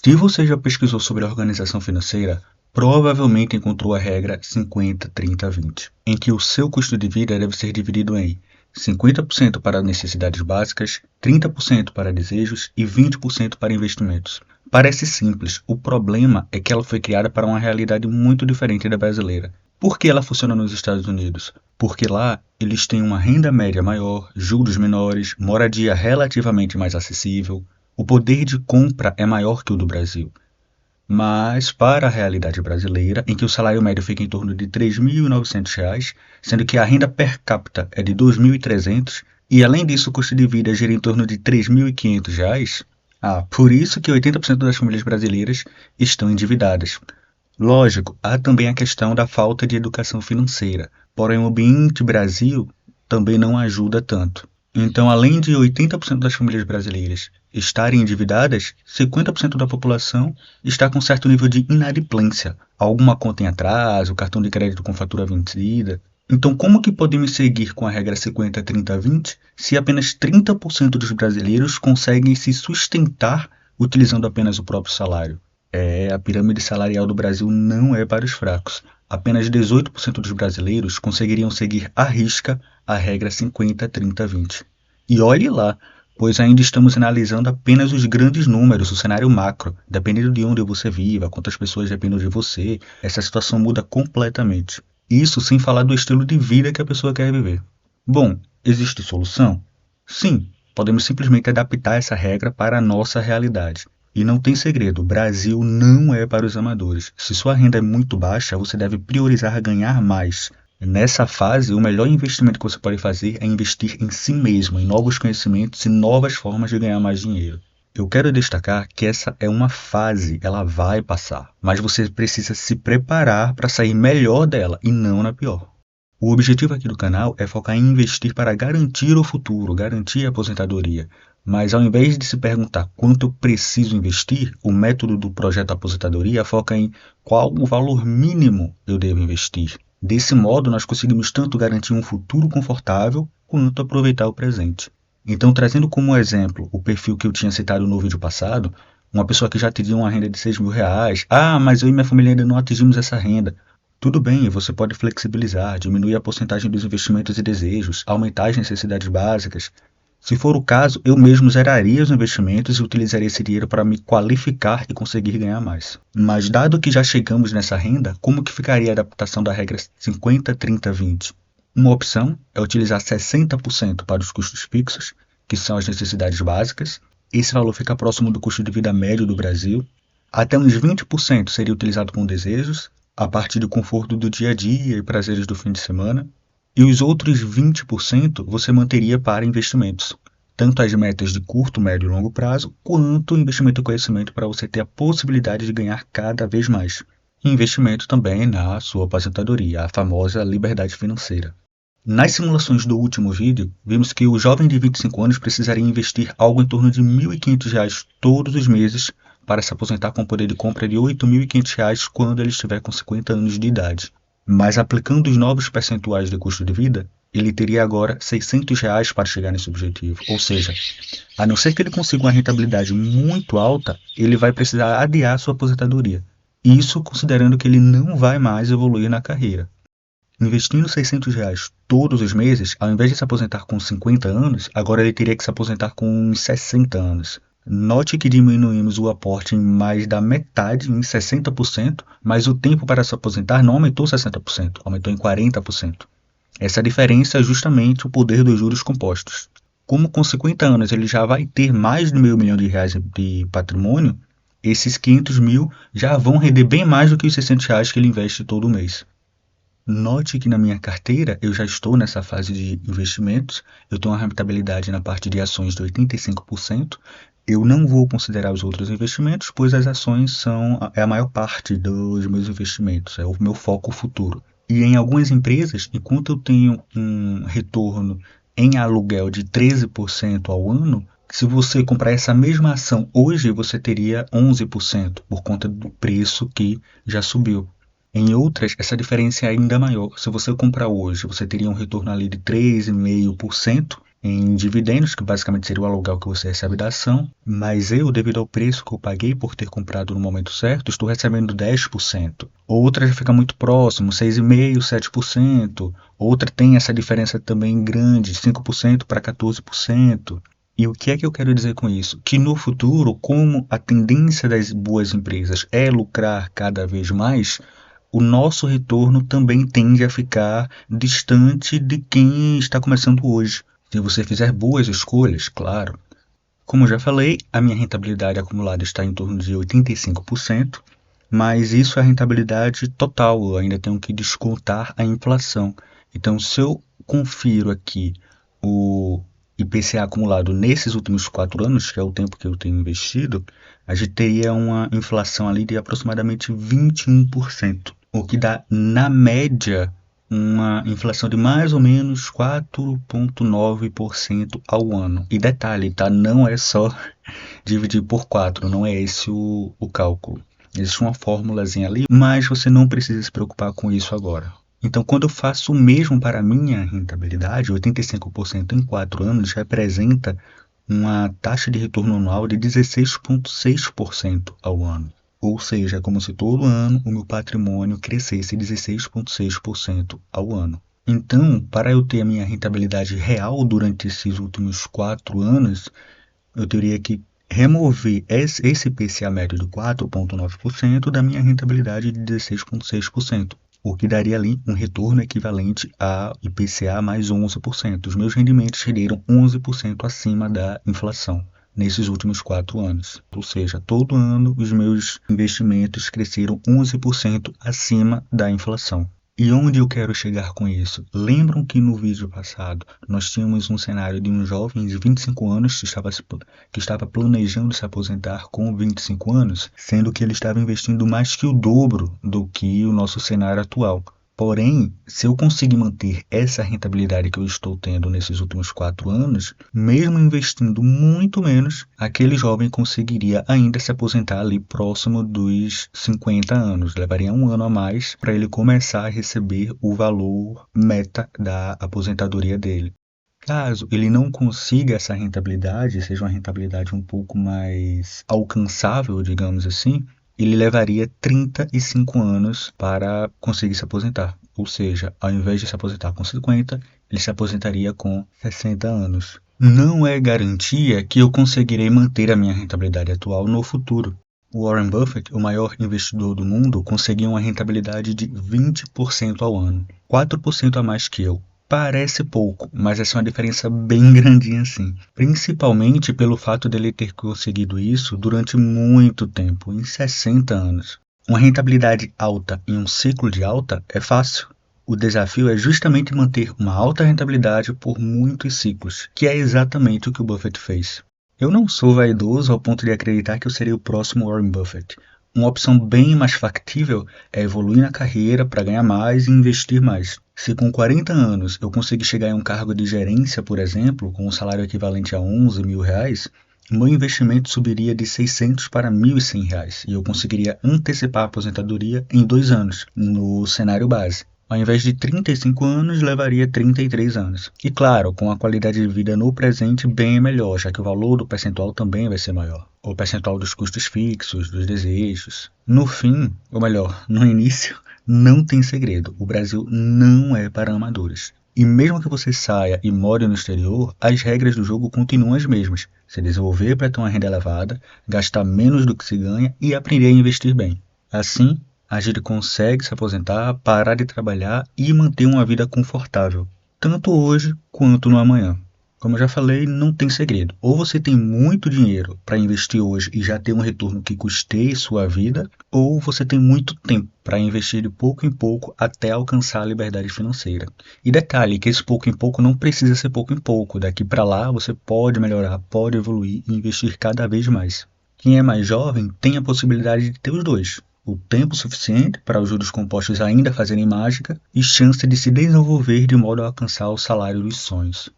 Se você já pesquisou sobre a organização financeira, provavelmente encontrou a regra 50-30-20, em que o seu custo de vida deve ser dividido em 50% para necessidades básicas, 30% para desejos e 20% para investimentos. Parece simples, o problema é que ela foi criada para uma realidade muito diferente da brasileira. Por que ela funciona nos Estados Unidos? Porque lá eles têm uma renda média maior, juros menores, moradia relativamente mais acessível, o poder de compra é maior que o do Brasil, mas para a realidade brasileira, em que o salário médio fica em torno de R$ 3.900, sendo que a renda per capita é de R$ 2.300, e além disso o custo de vida gira em torno de R$ 3.500, por isso que 80% das famílias brasileiras estão endividadas. Lógico, há também a questão da falta de educação financeira, porém o ambiente Brasil também não ajuda tanto. Então, além de 80% das famílias brasileiras estarem endividadas, 50% da população está com certo nível de inadimplência, alguma conta em atraso, cartão de crédito com fatura vencida. Então, como que podemos seguir com a regra 50-30-20 se apenas 30% dos brasileiros conseguem se sustentar utilizando apenas o próprio salário? A pirâmide salarial do Brasil não é para os fracos. Apenas 18% dos brasileiros conseguiriam seguir à risca a regra 50-30-20. E olhe lá, pois ainda estamos analisando apenas os grandes números, o cenário macro. Dependendo de onde você viva, quantas pessoas dependem de você, essa situação muda completamente. Isso sem falar do estilo de vida que a pessoa quer viver. Bom, existe solução? Sim, podemos simplesmente adaptar essa regra para a nossa realidade. E não tem segredo, o Brasil não é para os amadores. Se sua renda é muito baixa, você deve priorizar ganhar mais. Nessa fase, o melhor investimento que você pode fazer é investir em si mesmo, em novos conhecimentos e novas formas de ganhar mais dinheiro. Eu quero destacar que essa é uma fase, ela vai passar, mas você precisa se preparar para sair melhor dela e não na pior. O objetivo aqui do canal é focar em investir para garantir o futuro, garantir a aposentadoria. Mas ao invés de se perguntar quanto eu preciso investir, o método do projeto Aposentadoria foca em qual o valor mínimo eu devo investir. Desse modo, nós conseguimos tanto garantir um futuro confortável quanto aproveitar o presente. Então, trazendo como exemplo o perfil que eu tinha citado no vídeo passado, uma pessoa que já teria uma renda de R$ 6.000, mas eu e minha família ainda não atingimos essa renda. Tudo bem, você pode flexibilizar, diminuir a porcentagem dos investimentos e desejos, aumentar as necessidades básicas. Se for o caso, eu mesmo zeraria os investimentos e utilizaria esse dinheiro para me qualificar e conseguir ganhar mais. Mas dado que já chegamos nessa renda, como que ficaria a adaptação da regra 50-30-20? Uma opção é utilizar 60% para os custos fixos, que são as necessidades básicas. Esse valor fica próximo do custo de vida médio do Brasil. Até uns 20% seria utilizado com desejos, a partir do conforto do dia a dia e prazeres do fim de semana, e os outros 20% você manteria para investimentos, tanto as metas de curto, médio e longo prazo, quanto o investimento em conhecimento para você ter a possibilidade de ganhar cada vez mais. E investimento também na sua aposentadoria, a famosa liberdade financeira. Nas simulações do último vídeo, vimos que o jovem de 25 anos precisaria investir algo em torno de R$ 1.500 todos os meses para se aposentar com poder de compra de R$ 8.500 quando ele estiver com 50 anos de idade. Mas aplicando os novos percentuais de custo de vida, ele teria agora R$ 600 para chegar nesse objetivo. Ou seja, a não ser que ele consiga uma rentabilidade muito alta, ele vai precisar adiar sua aposentadoria. Isso considerando que ele não vai mais evoluir na carreira. Investindo R$ 600 todos os meses, ao invés de se aposentar com 50 anos, agora ele teria que se aposentar com uns 60 anos. Note que diminuímos o aporte em mais da metade, em 60%, mas o tempo para se aposentar não aumentou 60%, aumentou em 40%. Essa diferença é justamente o poder dos juros compostos. Como com 50 anos ele já vai ter mais de R$ 500 mil de patrimônio, esses 500 mil já vão render bem mais do que os R$ 600 que ele investe todo mês. Note que na minha carteira eu já estou nessa fase de investimentos, eu tenho uma rentabilidade na parte de ações de 85%, eu não vou considerar os outros investimentos, pois as ações é a maior parte dos meus investimentos, é o meu foco futuro. E em algumas empresas, enquanto eu tenho um retorno em aluguel de 13% ao ano, se você comprar essa mesma ação hoje, você teria 11% por conta do preço que já subiu. Em outras, essa diferença é ainda maior. Se você comprar hoje, você teria um retorno ali de 3,5%, em dividendos, que basicamente seria o aluguel que você recebe da ação, mas eu, devido ao preço que eu paguei por ter comprado no momento certo, estou recebendo 10%. Outra já fica muito próximo, 6,5%, 7%. Outra tem essa diferença também grande, de 5% para 14%. E o que é que eu quero dizer com isso? Que no futuro, como a tendência das boas empresas é lucrar cada vez mais, o nosso retorno também tende a ficar distante de quem está começando hoje. Se você fizer boas escolhas, claro. Como já falei, a minha rentabilidade acumulada está em torno de 85%, mas isso é a rentabilidade total, eu ainda tenho que descontar a inflação. Então, se eu confiro aqui o IPCA acumulado nesses últimos 4 anos, que é o tempo que eu tenho investido, a gente teria uma inflação ali de aproximadamente 21%, o que dá, na média, uma inflação de mais ou menos 4,9% ao ano. E detalhe, tá? Não é só dividir por 4, não é esse o cálculo. Existe uma formulazinha ali, mas você não precisa se preocupar com isso agora. Então, quando eu faço o mesmo para a minha rentabilidade, 85% em 4 anos representa uma taxa de retorno anual de 16,6% ao ano. Ou seja, é como se todo ano o meu patrimônio crescesse 16,6% ao ano. Então, para eu ter a minha rentabilidade real durante esses últimos 4 anos, eu teria que remover esse IPCA médio de 4,9% da minha rentabilidade de 16,6%, o que daria ali um retorno equivalente a IPCA mais 11%. Os meus rendimentos renderam 11% acima da inflação nesses últimos 4 anos. Ou seja, todo ano os meus investimentos cresceram 11% acima da inflação. E onde eu quero chegar com isso? Lembram que no vídeo passado nós tínhamos um cenário de um jovem de 25 anos que estava planejando se aposentar com 25 anos, sendo que ele estava investindo mais que o dobro do que o nosso cenário atual. Porém, se eu conseguir manter essa rentabilidade que eu estou tendo nesses últimos 4 anos, mesmo investindo muito menos, aquele jovem conseguiria ainda se aposentar ali próximo dos 50 anos. Levaria um ano a mais para ele começar a receber o valor meta da aposentadoria dele. Caso ele não consiga essa rentabilidade, seja uma rentabilidade um pouco mais alcançável, digamos assim, ele levaria 35 anos para conseguir se aposentar. Ou seja, ao invés de se aposentar com 50, ele se aposentaria com 60 anos. Não é garantia que eu conseguirei manter a minha rentabilidade atual no futuro. O Warren Buffett, o maior investidor do mundo, conseguiu uma rentabilidade de 20% ao ano, 4% a mais que eu. Parece pouco, mas essa é uma diferença bem grandinha assim. Principalmente pelo fato dele ter conseguido isso durante muito tempo, em 60 anos. Uma rentabilidade alta em um ciclo de alta é fácil. O desafio é justamente manter uma alta rentabilidade por muitos ciclos, que é exatamente o que o Buffett fez. Eu não sou vaidoso ao ponto de acreditar que eu serei o próximo Warren Buffett. Uma opção bem mais factível é evoluir na carreira para ganhar mais e investir mais. Se com 40 anos eu conseguir chegar em um cargo de gerência, por exemplo, com um salário equivalente a 11 mil reais, meu investimento subiria de 600 para 1.100 reais e eu conseguiria antecipar a aposentadoria em 2 anos, no cenário base. Ao invés de 35 anos, levaria 33 anos. E claro, com a qualidade de vida no presente bem melhor, já que o valor do percentual também vai ser maior. O percentual dos custos fixos, dos desejos. No fim, ou melhor, no início, não tem segredo. O Brasil não é para amadores. E mesmo que você saia e more no exterior, as regras do jogo continuam as mesmas. Se desenvolver para ter uma renda elevada, gastar menos do que se ganha e aprender a investir bem. Assim, a gente consegue se aposentar, parar de trabalhar e manter uma vida confortável, tanto hoje quanto no amanhã. Como eu já falei, não tem segredo. Ou você tem muito dinheiro para investir hoje e já ter um retorno que custeie sua vida, ou você tem muito tempo para investir de pouco em pouco até alcançar a liberdade financeira. E detalhe, que esse pouco em pouco não precisa ser pouco em pouco. Daqui para lá você pode melhorar, pode evoluir e investir cada vez mais. Quem é mais jovem tem a possibilidade de ter os dois. O tempo suficiente para os juros compostos ainda fazerem mágica e chance de se desenvolver de modo a alcançar o salário dos sonhos.